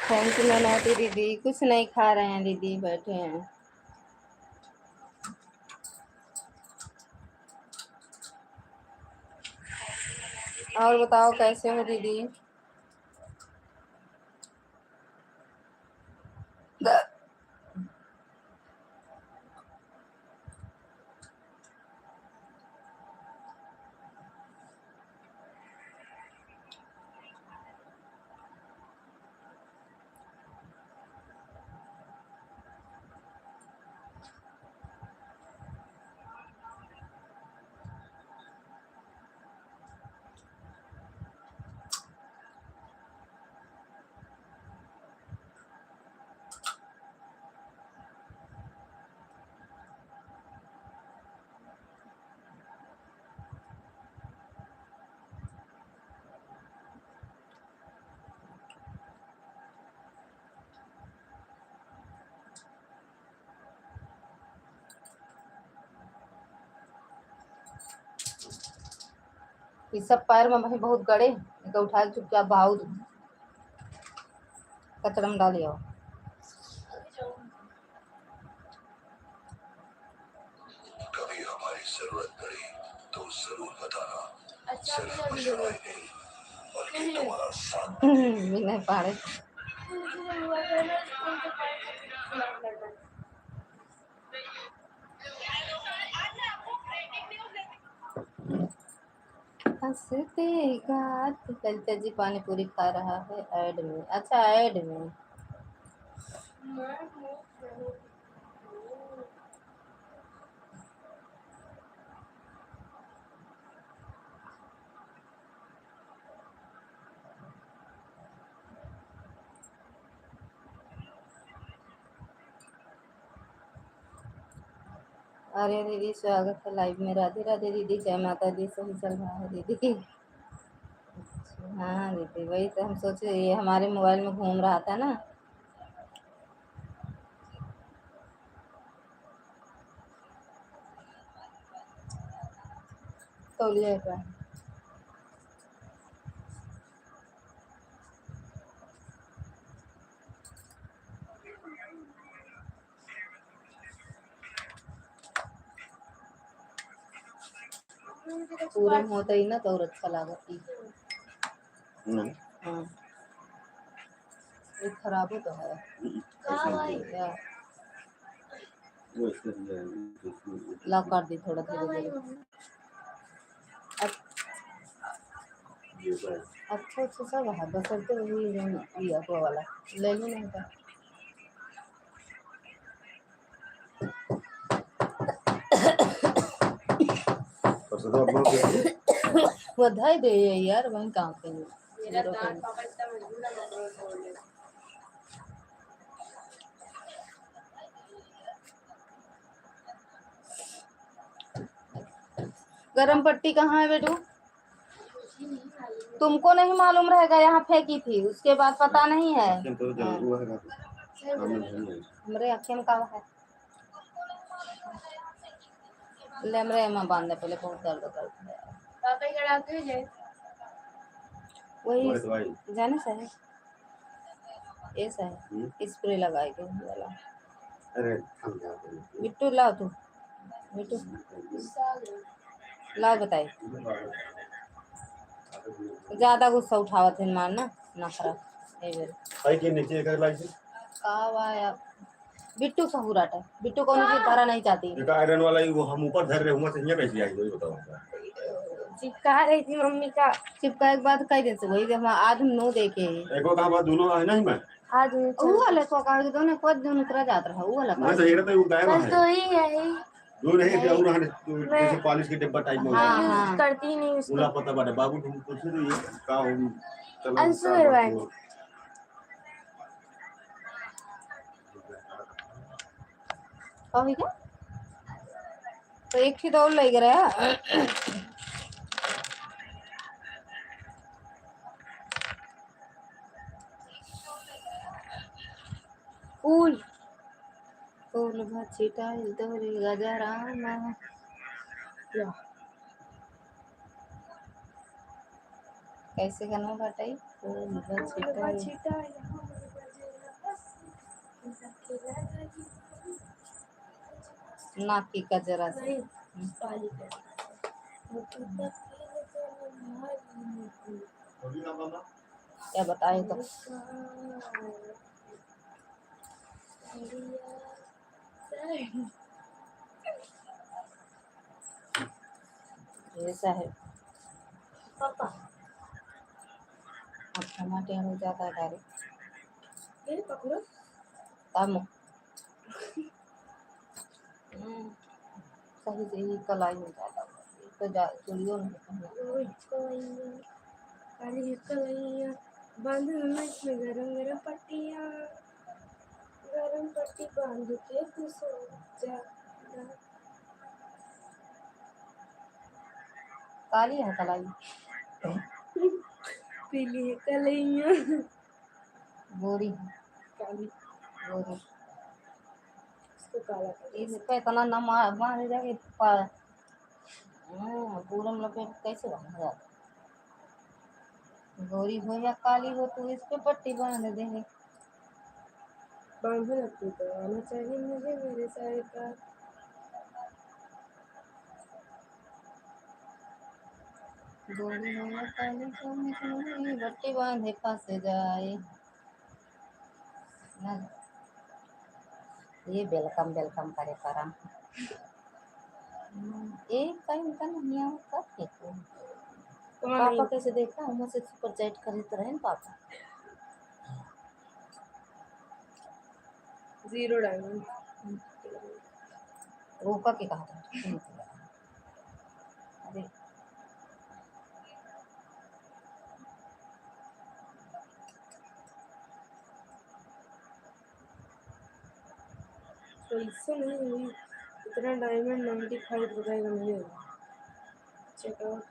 Thank you नौनौती दीदी। कुछ नहीं खा रहे हैं दीदी, बैठे हैं। और बताओ कैसे हो दीदी? ये सब पैर में भाई बहुत गड़े, इनको उठा के चुपचाप भाव कचरा में डालिए। कभी हमारी जरूरत पड़ी तो जरूर बताना। सिर्फ मशवरा ही नहीं बल्कि तुम्हारा साथ भी नहीं पाड़े। हंसते गाते ललिता जी पानी पूरी खा रहा है ऐड में। अच्छा ऐड में। अरे दीदी स्वागत है लाइव में। राधे राधे दीदी, जय माता दी। सही चल रहा है दीदी। हाँ दीदी वही तो हम सोचे, ये हमारे मोबाइल में घूम रहा था ना। तौलिया का पूरे में होता ही ना तो और अच्छा लागत। हाँ ये खराब तो है। क्या लॉक कर दी थोड़ा धीरे धीरे। अच्छा अच्छा सब है बस करते वही वो वाला ले लो नहीं था। बधाई दे यार, वही काम पे गरम पट्टी कहाँ है बेटू? तुमको नहीं मालूम रहेगा, यहाँ फेंकी थी उसके बाद पता नहीं है। हमरे आँखें में काला है। ले हमरे में बांधने पहले बहुत दर्द करता है। वही जाने से है ऐसा है स्प्रे लगाएंगे वाला। अरे बिट्टू लाओ तू, बिट्टू लाओ बताए। ज्यादा गुस्सा उठावत है मारना ना खराब के नीचे बिट्टू सहूराट है। बिट्टू कौन सी धारा नहीं चाहती। आयरन वाला वो हम ऊपर धर रहे हुआ से कैसे आई वही बताओ। चिपका रही थी मम्मी का, चिपका एक बात कह देते वही आज हम नो देखे एको का बात दोनों है नहीं मैं आज वो वाले को का दोनों को दोनों उतरा जात रहा वो वाला का मैं तो हेरा तो गायब है तो ही है दूर है कि और जैसे पॉलिश के डिब्बा टाइप में हां करती नहीं उसको पूरा पता बाटे बाबू तुम पूछे तो ये का हम चलो अंशुर भाई अभी क्या तो एक ही दौड़ लग रहा है। फूल फूल भचिटा तोरी गजराना कैसे करना बताई। फूल भचिटा नाक की कजरा से क्या बताए तो ऐसा है पापा। अब टमाटे हो जाता है डायरेक्ट तब सही से ही कलाई हो जाता है तो चूड़ियों में बांध इसमें गरम गरम पट्टियाँ गरम पट्टी बांध के तू सो जा। काली है कलाई पीली है कलैया गोरी काली गोरी इसको काला इस पे इतना न मारे जाके पूरा लपेट कैसे बांध जाता गोरी हो या काली हो तो इस पे पट्टी बांध देंगे बांध लगती तो आना चाहिए मुझे मेरे सारे का गोरी हो या काली तो मुझे पट्टी बांधे फंस जाए ना। ये वेलकम वेलकम करे परम एक टाइम का नहीं आता देखो पापा कैसे देखा हम से सुपर चैट खरीद रहे हैं पापा 0 डायमंड रोका के कहा था अरे तो इससे नहीं हुई इतना डायमंड 95 रुपए का नहीं होगा चेकआउट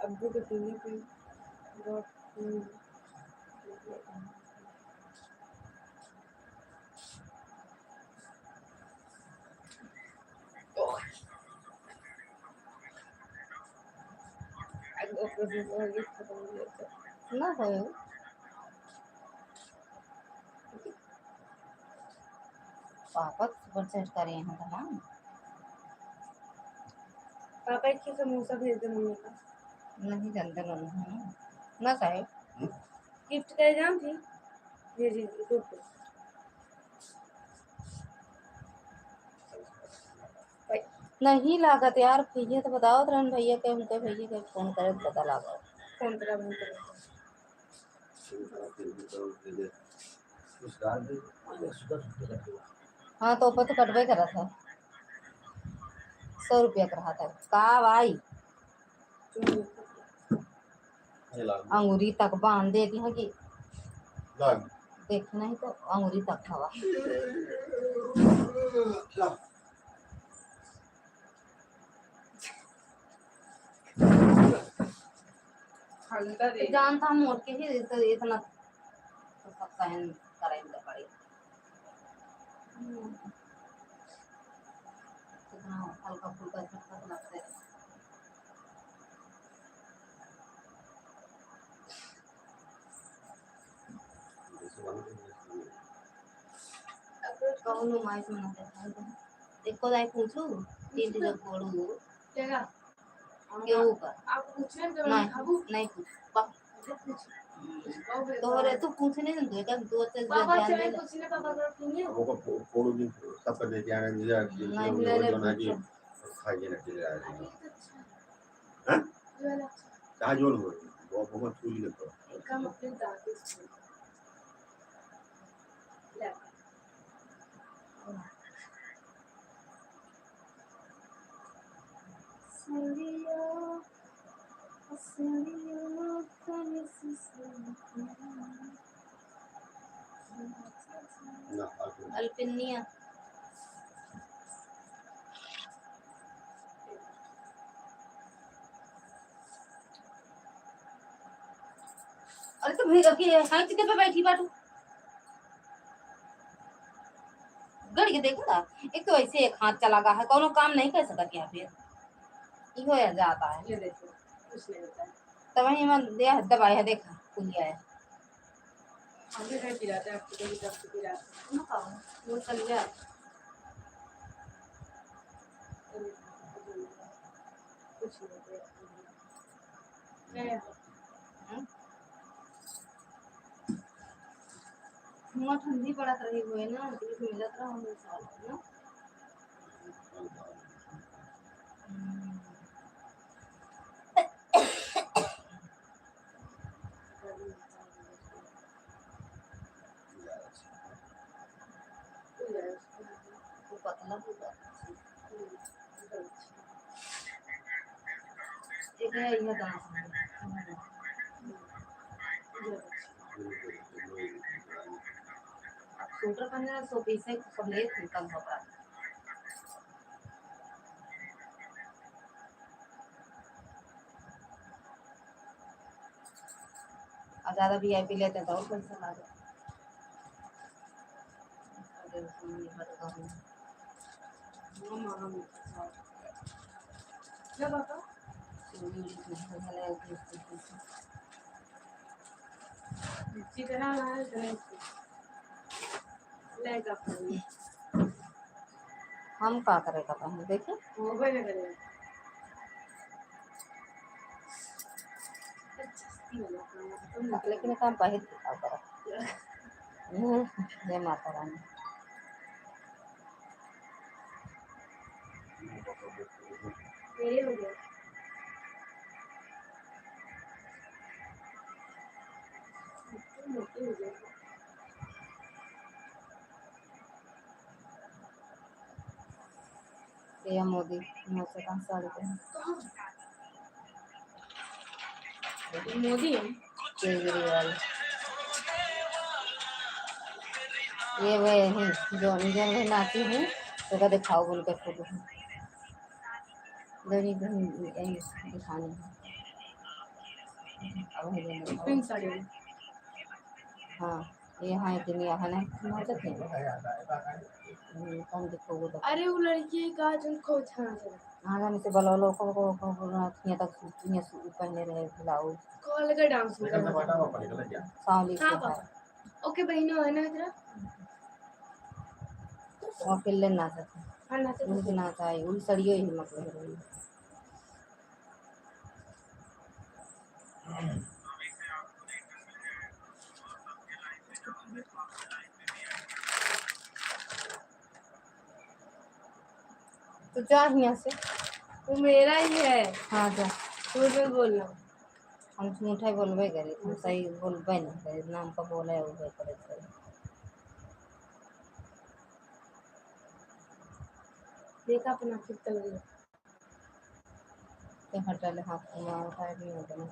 अब्बू के पीने पे ना है पापा सुपर चैट करे हैं तमाम पापा एक समोसा भेज दे मम्मी का नहीं जानते नहीं ना साहेब गिफ्ट का एग्जाम थी जी जी ग्रुप नहीं लागत यार भैया तो बताओ रन भैया के उनके भैया के फोन करे तो पता लगा फोन करा बंद कर हाँ तो ऊपर तो कटवे करा था 100 रुपया का रहा था का भाई अंगूरी तक बांध देती है कि देखना ही तो अंगूरी तक हवा जान था मोड़ के ही तो इतना तो सब सहन करेंगे पड़ेगा कितना हल्का फुल्का झटका लगता है कौन माइस में ना देखो दाई पूछू तीन दिन पढ़ू क्या क्यों कर आप पूछने तो नहीं पूछ तो रे तू पूछने नहीं दे क्या दो से पापा से पूछने का बात नहीं है वो को फोड़ू दिन सब कर देते हैं मुझे नहीं ले जो ना जी खाइए ना चले आ रहे हैं हैं कहां जोड़ हो वो बहुत चूली लगता है कम अपने दांत से अल्पिनिया अरे तो भैया की हाथ के पे बैठी बाटू गड़ के देखो ना एक तो ऐसे एक हाथ चला गया है कोनो काम नहीं कर सकता क्या फिर इहो या जाता है ये देखो कुछ नहीं होता तब वही मन दिया दबाया देखा खुल गया है आगे नहीं पिलाते आपको तो जब से पिलाते ना खाओ वो चल गया कुछ नहीं हुआ ठंडी पड़त रही हुए ना तो मिलत रहा हम साल ना पतला एक है ये दांत स्वेटर पहनना सो पीसे सब ले कम होगा और ज्यादा वीआईपी लेते हैं तो और पैसा ला दो क्या बात हम का करेगा पहले देखिए लेकिन काम पहले जय माता रानी ये मोदी मुँह से कहाँ साड़ी पहन मोदी केजरीवाल ये वही जो इंडियन में नाची हूँ तो का दिखाओ बोल के फोटो गरीब दिखाने अब साड़ी हाँ ये हाँ इतनी है ना कम दिखोगे तो अरे वो लड़की का जन को छाना चला हाँ जाने से बोलो लोग को यहाँ तक पहने रहे ब्लाउज कॉल का डांस सावली से ओके बहनों है ना इधर और फिर लेना चाहते हाँ ना चाहिए उन सड़ियों ही मतलब तो जा यहाँ से वो मेरा ही है हाँ जा मैं बोल रहा हूँ हम झूठा बोलबे करे हम सही बोलबे नहीं करे नाम का बोला है वो करे देखा अपना फिर तल के हटा ले हाथ में उठा नहीं होता ना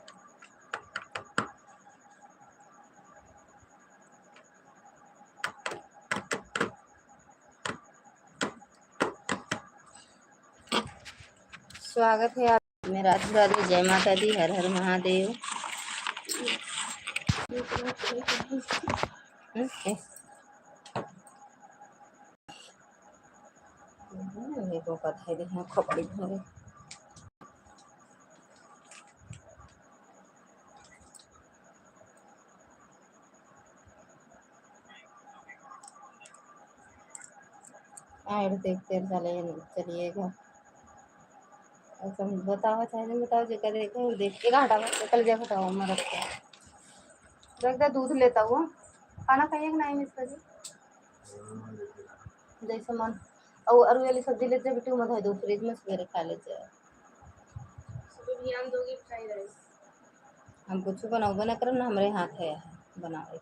स्वागत है आप में राधे राधे जय माता दी हर हर महादेव देखो कथा देखना खपड़ी भरे ऐड देखते चलिएगा बताओ चाहे नहीं बताओ जो करेगा देख के घाटा कल जा बताओ मैं रख दे दूध लेता हुआ खाना खाइए कि नहीं मिस करिए जैसे मन और अरु वाली सब्जी लेते बेटू मत है दो फ्रिज में सवेरे खा लेते ध्यान दोगे फ्राइड राइस हम कुछ बनाओ बना कर ना हमारे हाथ है बनाओ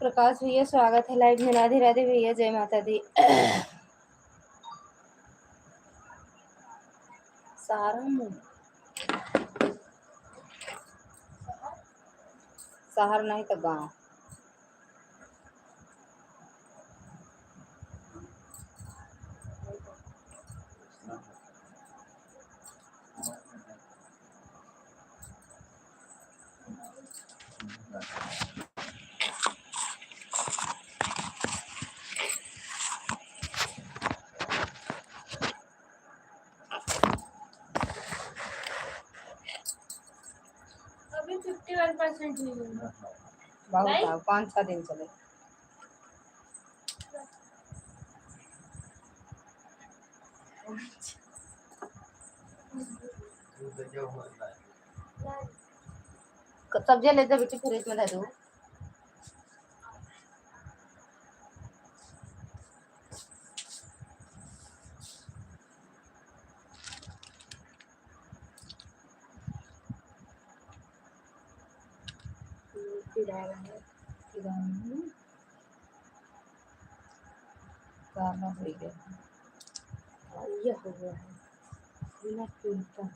प्रकाश भैया स्वागत है लाइव में। राधे राधे भैया, जय माता दी। शहर नहीं तो गाँव। अभी 51% नहीं हुआ। बहुत 5-6 दिन चले। सब्जियां ले जा बेटी, फ्रिज में रख दो। ये हो गया है बिना टूटा।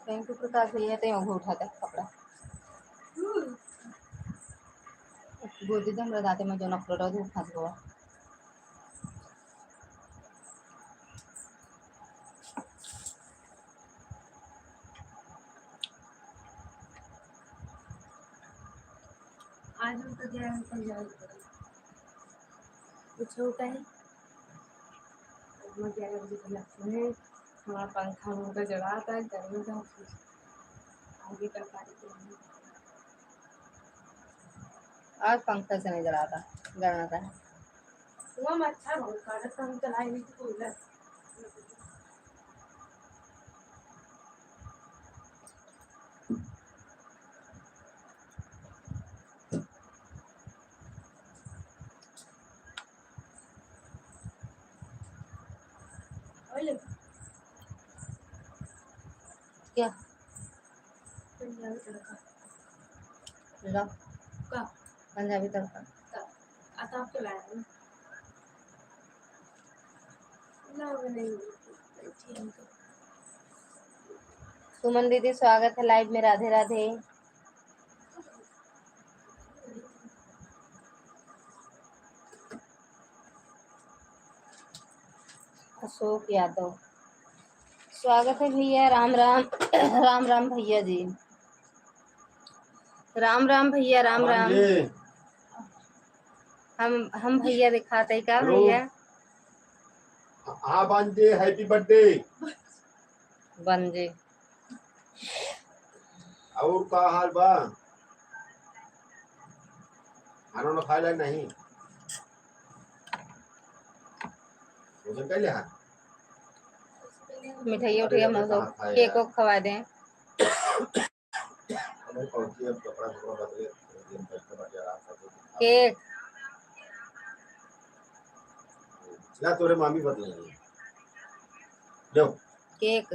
थैंक यू प्रकाश भैया। तो उठाता है कपड़ा गोदी दम रदाते में जो नखरो रहा धूप फंस गया। आज हम तो गया पंजाब कुछ होता है। मैं 11 बजे के लक्ष्य है। हमारा पंखा मुझे जला था, गर्मी था, आगे का कार्यक्रम आज पंखा से नहीं जला था, गर्म था। हुआ मच्छर बहुत काटा था, हम चलाए नहीं थी कूलर। क्या पंजाबी तड़का लो का पंजाबी तड़का आता आपको लाया ना नहीं सुमन दीदी स्वागत है लाइव में। राधे राधे। अशोक यादव। स्वागत है भैया। राम राम। राम राम भैया जी। राम राम भैया। राम राम। हम भैया दिखाते क्या भैया? हाँ बांजे, हैप्पी बर्थडे। बंजे। और का हाल बा? खाना ना खाए नहीं? भोजन कर लिया? मिठाई उठाइया मौसम केक को खवा दें। केक ना तोरे मामी बदलेंगे जो केक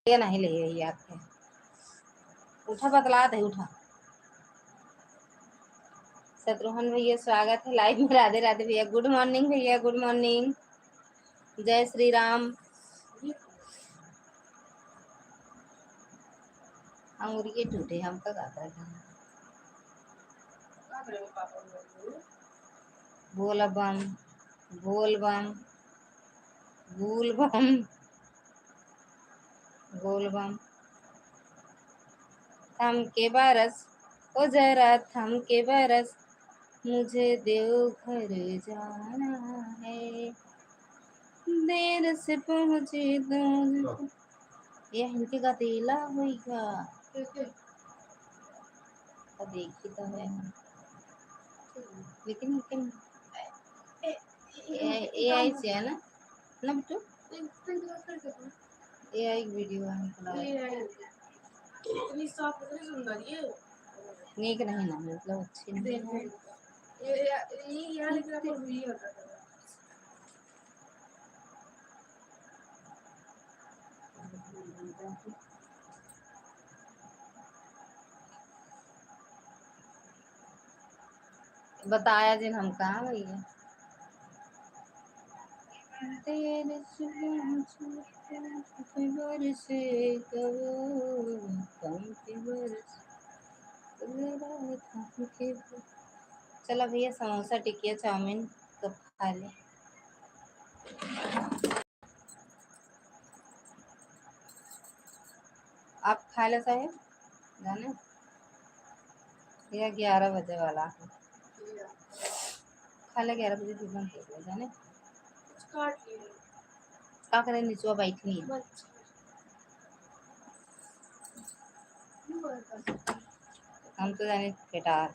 ये नहीं ले रही आपके। उठा बतला दे, उठा। शत्रुघ्न भैया स्वागत है लाइव में। राधे राधे भैया, गुड मॉर्निंग भैया, गुड मॉर्निंग। जय श्री राम। अंगूरी के टूटे हमका गाता है। बोल बम, बोल बम, बोल बम, बोल बम। थम के बरस ओ जरा, थम के बरस, मुझे देवघर जाना है, देर से पहुंची तो ये हिंदी का तेला होगा। देखी तो है, लेकिन AI से है ना बिट्टू, AI वीडियो है इतनी सॉफ्ट, इतनी सुंदर ये नीक नहीं ना, मतलब अच्छी नहीं है। ये यहाँ लेकिन आपको भी होता है। बताया जिन हम कहाँ भैया। तेरे बरसे चलो भैया, समोसा टिकिया चाउमीन तो खा ले। आप खा ले साहेब, जाने या 11 बजे वाला है। खा ले, 11 बजे दुकान खोल जाने। का करे, नीचवा बैठी है। हम तो जाने पेटार।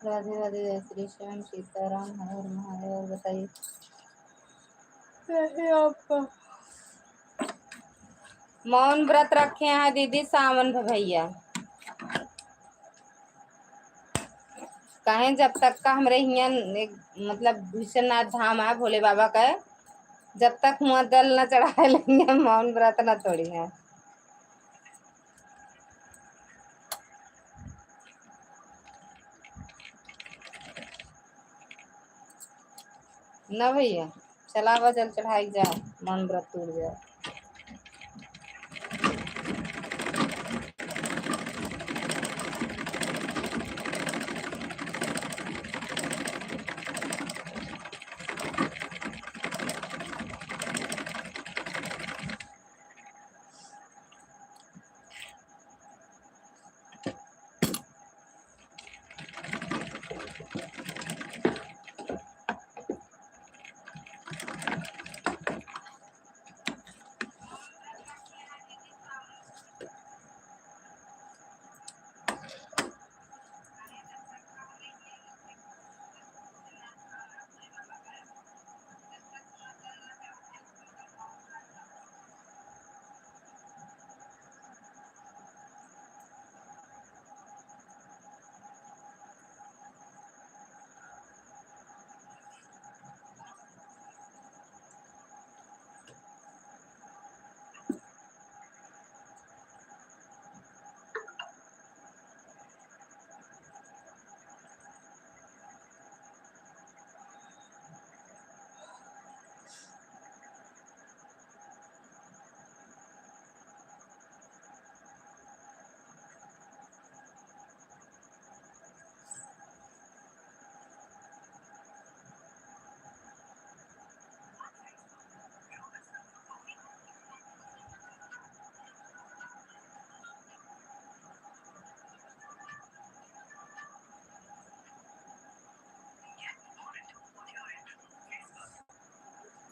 राधे राधे, जय श्री श्याम, सीताराम, हर हर महादेव। और बताइए कैसे आपका मौन व्रत रखे हैं दीदी सावन भैया? कहें जब तक का हमरे यहाँ मतलब विश्वनाथ धाम है भोले बाबा का, जब तक हुआ दल न चढ़ा लेंगे मौन व्रत न तोड़ी है। न भैया, चलावा जल चढ़ाई जाए, मौन व्रत टूट जाए।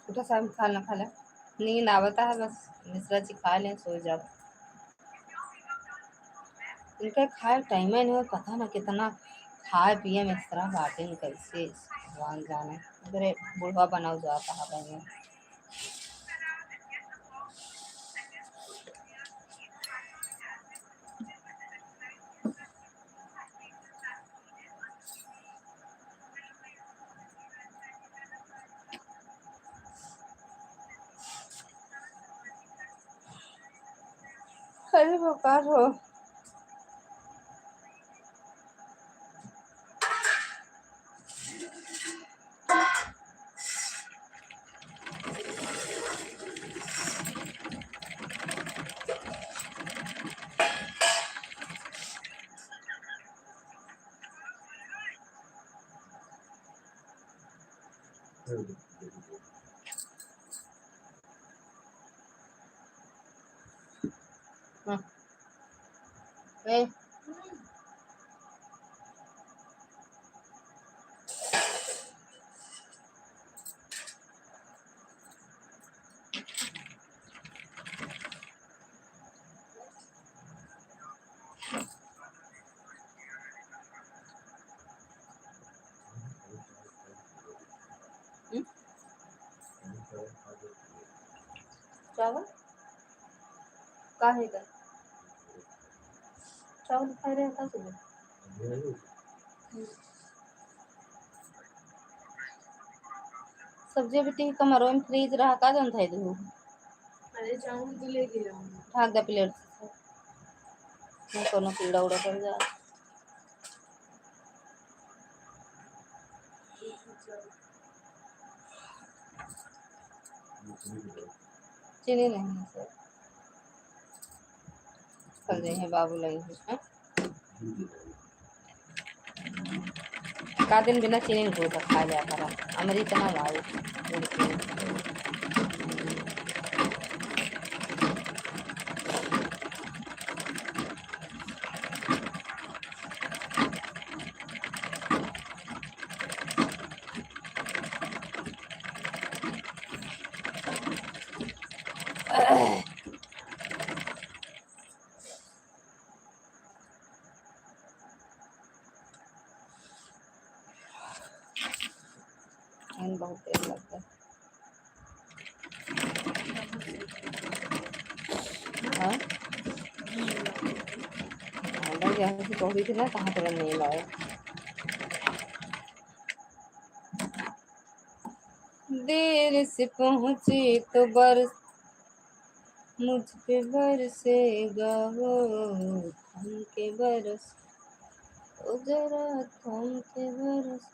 उठा साहब खाना खा ले, नींद आवता है बस मिश्रा जी खा लें सो जाओ। इनका खाए टाइम ही नहीं हो, पता ना कितना खाए पिए मिश्रा बाटे कैसे भगवान जाने। अरे बुढ़वा बनाओ जाता है भाई। अरे बेकार हो। हाँ। ए, चावल काहे का चावल खाए रहे था सुबह। सब्जी बेटी कमरों में फ्रीज रहा का जन था दू अरे चावल तो लेके जाऊंगी। ढाक दे प्लेट से, नहीं कोनो कीड़ा उड़ा पड़ जा। चीनी नहीं है सर, कल जाइए बाबू लगे हैं का दिन बिना चीनी को तो खा जा करा अमृत ना लाओ। बहुत तेज लगता है। हाँ भाई यहाँ से पहुँची थी ना कहाँ तुरंत नहीं लाए। देर से पहुँची तो बरस मुझ पे बरसेगा वो, थम के बरस ओ जरा थम के बरस।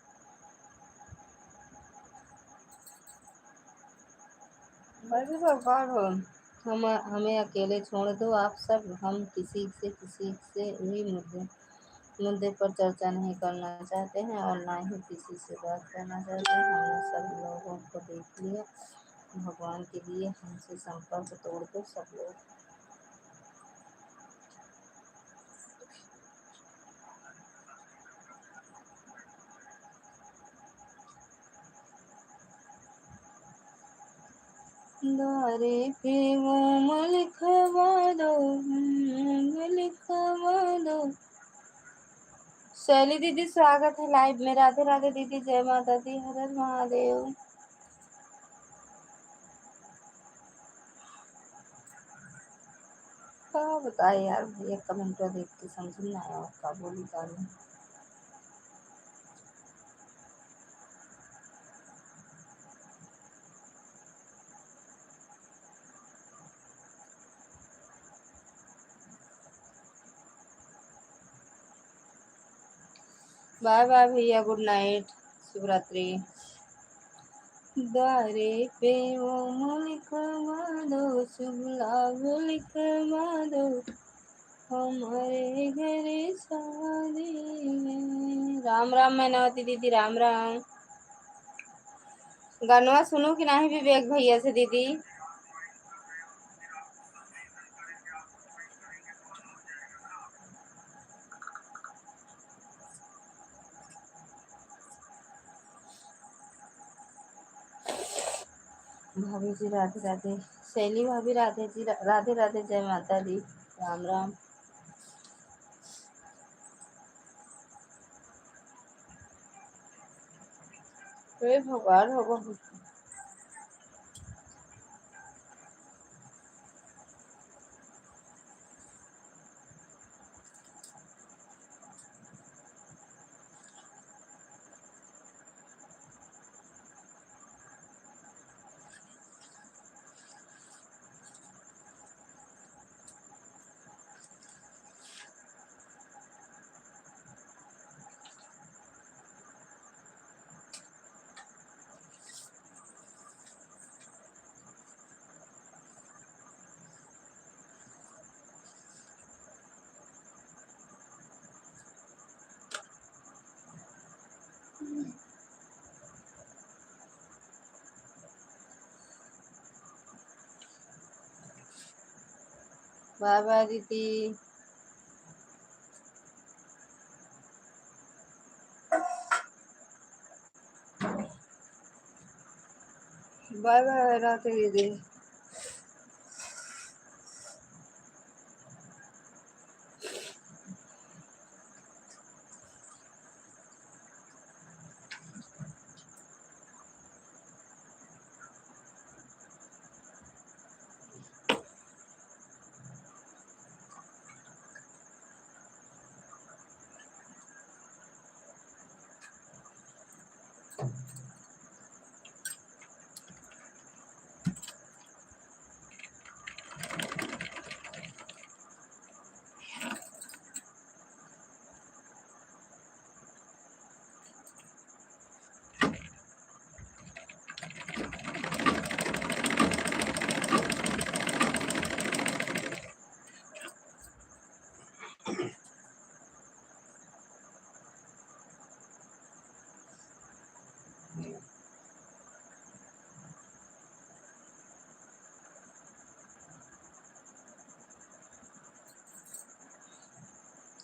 बड़ी बेकार हो। हमें अकेले छोड़ दो आप सब, हम किसी से भी मुद्दे पर चर्चा नहीं करना चाहते हैं और ना ही किसी से बात करना चाहते हैं। हमने सब लोगों को देख लिया, भगवान के लिए हमसे संपर्क तोड़ दो सब लोग। द्वारे पे वो लिखवा दो, लिखवा दो। शैली दीदी स्वागत है लाइव में। राधे राधे दीदी, जय माता दी, हर हर महादेव। क्या बताए यार भैया, कमेंट देख के समझ नहीं आया क्या बोली क्या नहीं। बाय बाय भैया, गुड नाइट, शिवरात्रि। द्वारे पे वो लिखवा दो, शुभ लाभ लिखवा दो, हमारे घर शादी में। राम राम मैनावती दीदी, राम राम। गानवा सुनू कि नहीं विवेक भैया से दीदी। भाभी जी राधे राधे। शैली भाभी राधे जी, राधे राधे, जय माता दी, राम राम। हे भगवान भगवान। बाय बाय दीदी। बाय बाय राधे दीदी।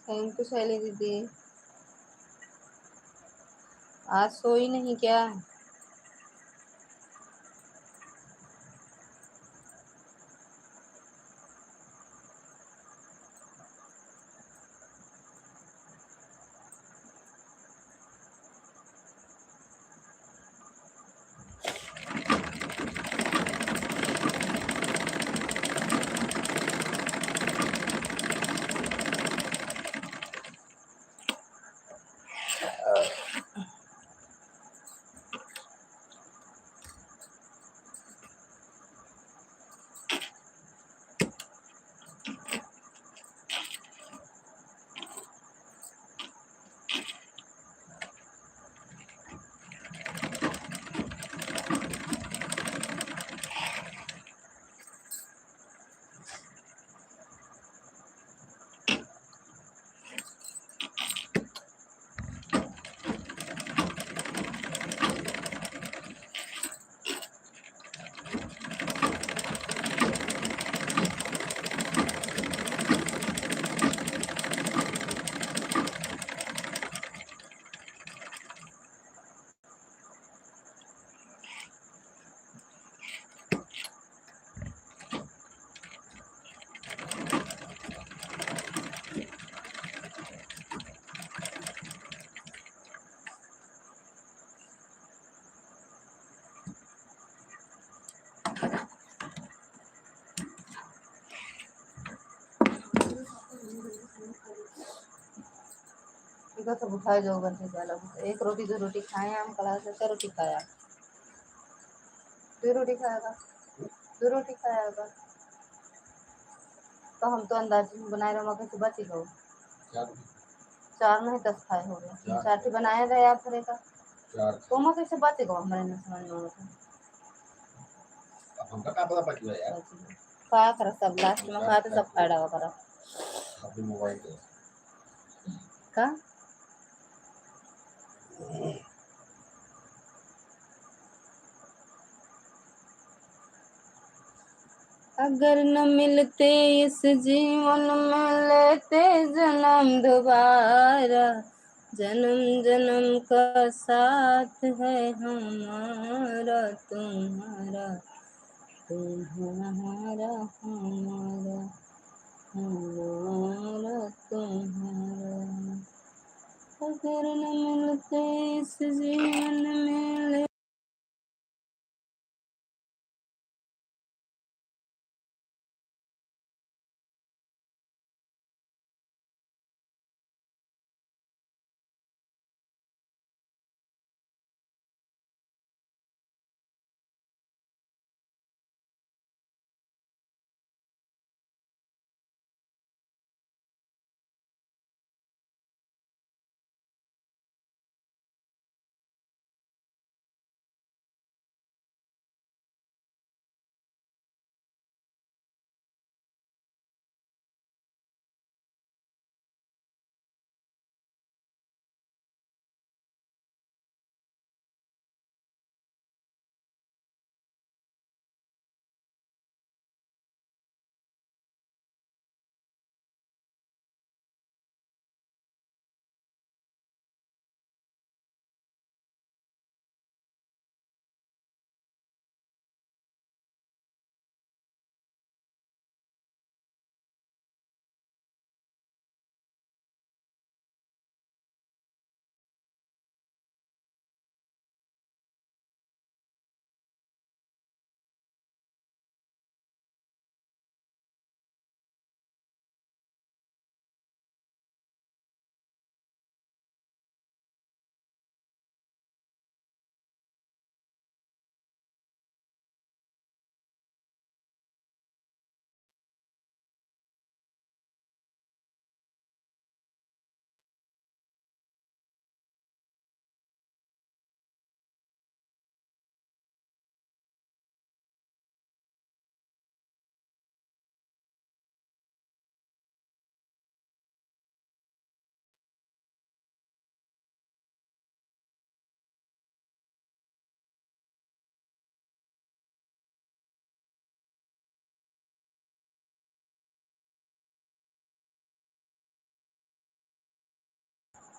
थैंक यू शैली दीदी। आज सोई नहीं क्या? इधर सब उठाए जो घंटे से अलग। एक रोटी दो रोटी खाए हम कला से। क्या रोटी खाया? दो रोटी खाएगा? दो रोटी खाएगा तो हम तो अंदाज बनाए रहो मगर सुबह ही गो 4 नहीं 10 खाए हो गए। 4 बनाया था याद करेगा तो मैं कैसे बच गो हमारे नहीं समझ में आता। हमका का पता पड़ गया यार। क्या कर सब लास्ट में खाते सब फायदा वगैरह अपने मोबाइल पे का। अगर न मिलते इस जीवन में लेते जन्म दोबारा, जन्म जन्म का साथ है हमारा तुम्हारा, तुम्हारा हमारा हमारा तुम्हारा अगर न मिलते इस जीवन में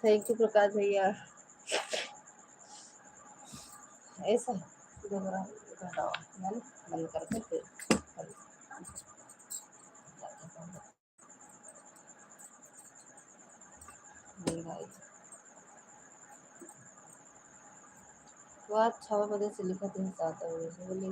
थैंक यू प्रकाश भैया। ऐसा दोबारा घटाओ बंद करके फिर वो आप 6 बजे से लिखा 3-7 बजे से बोले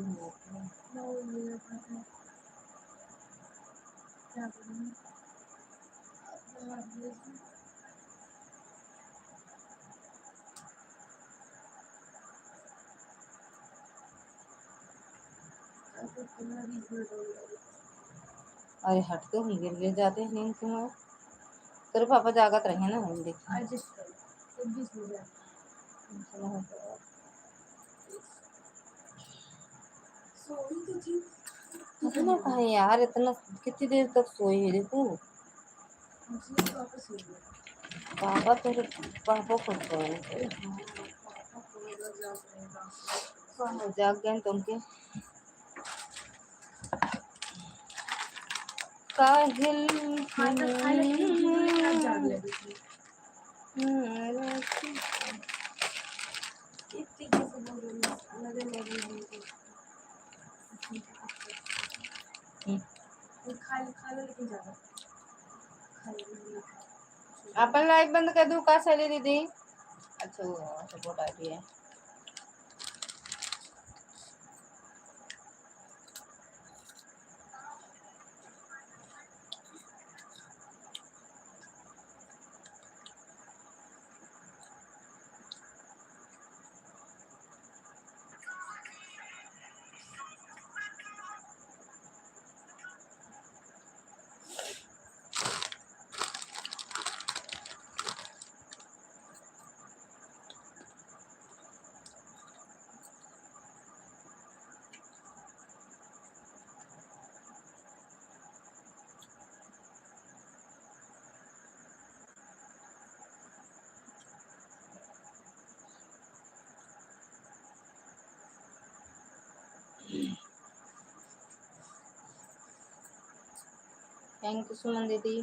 अरे हटते हैं गिर जाते हैं नींद के मारे। तेरे पापा जागत रहे ना हम देखिए इतना कहा यार इतना कितनी देर तक सोए है देखो पापा तेरे पापा खुद सोए जाग गए तो उनके काहिल अपन लाइट बंद कर दूं का सली दीदी। अच्छा वो सपोर्ट आ गई है। थैंक यू सुमन दीदी।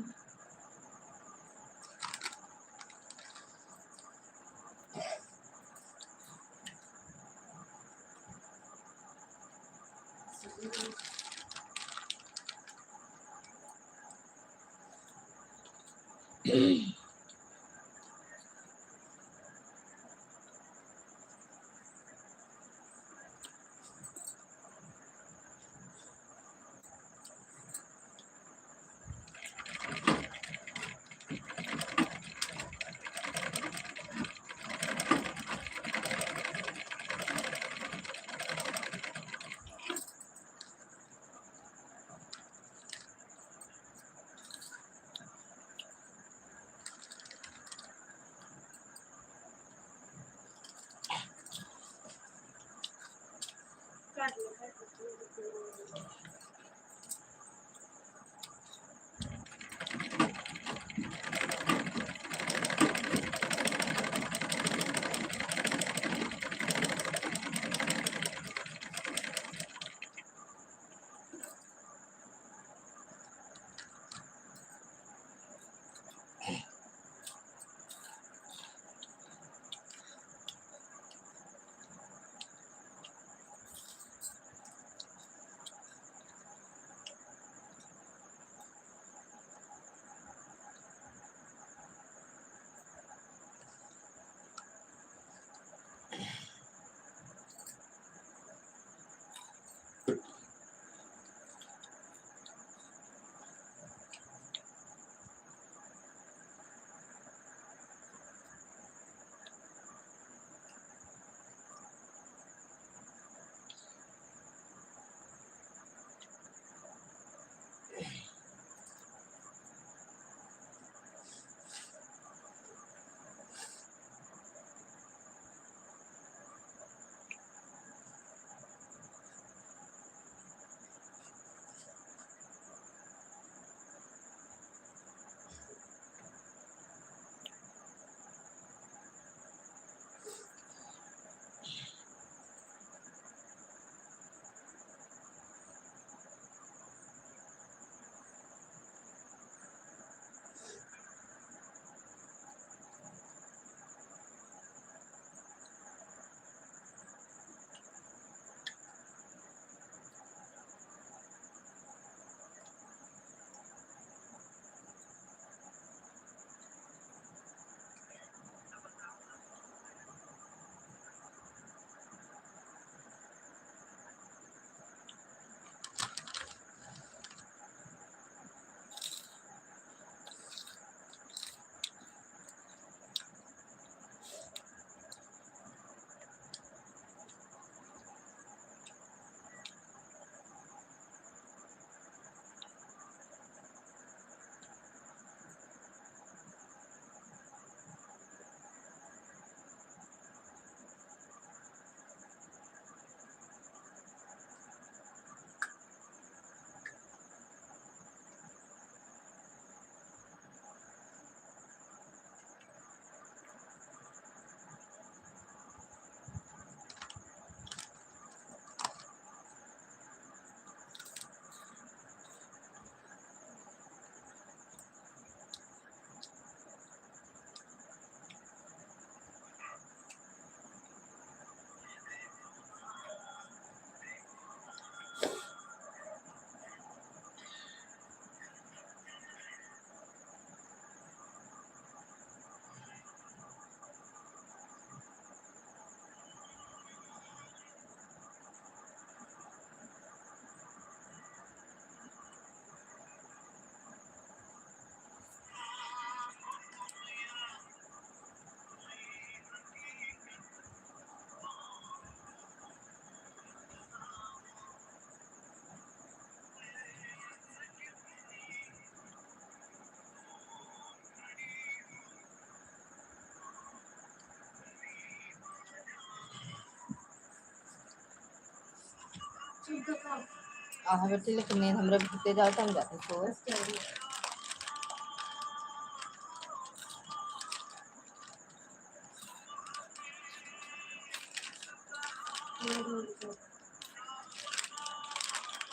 बेटी लेकिन नहीं हमरा भीते जाओ तो हम जाते सो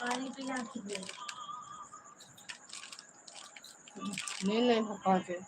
पानी पिला के नहीं पका जो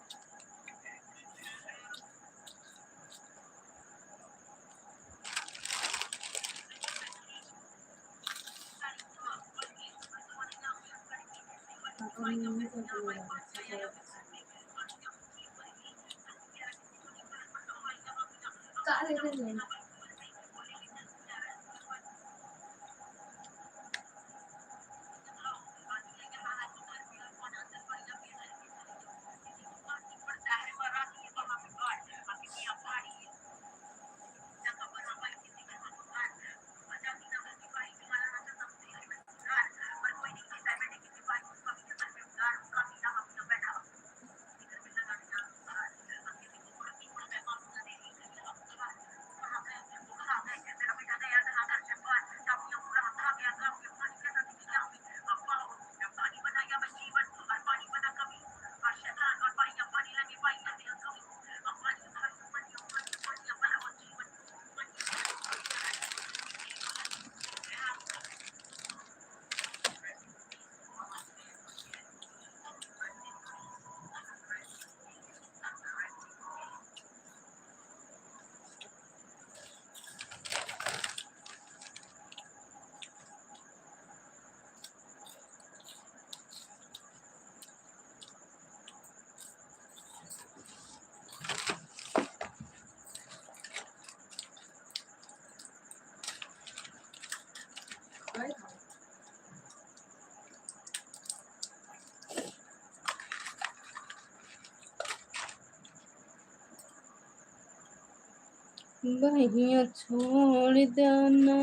बहिया छोड़ देना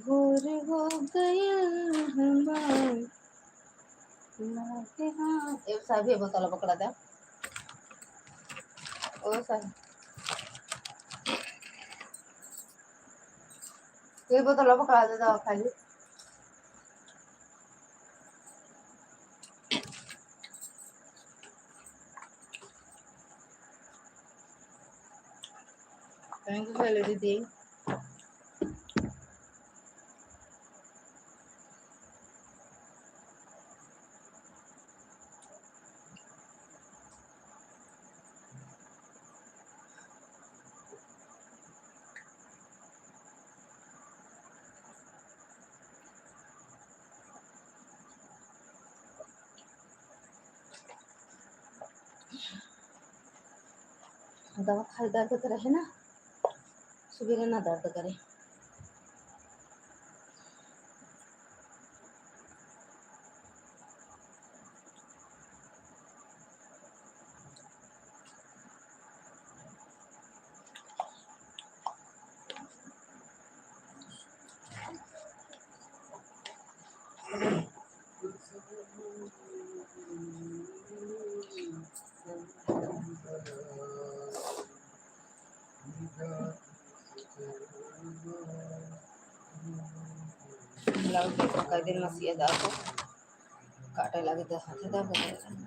भोर हो गया हमार लागे हाँ ए साहब ये बोतल पकड़ा दे ओ साहब ये बोतल पकड़ा दे दवा खाली थैंक यू पहले दीदी दवा खाली दर्द करे है ना सुबह ना दर्द करे ब्लाउज कर दिन मसिया जा को काटे लगे तो हाथ दर्द करे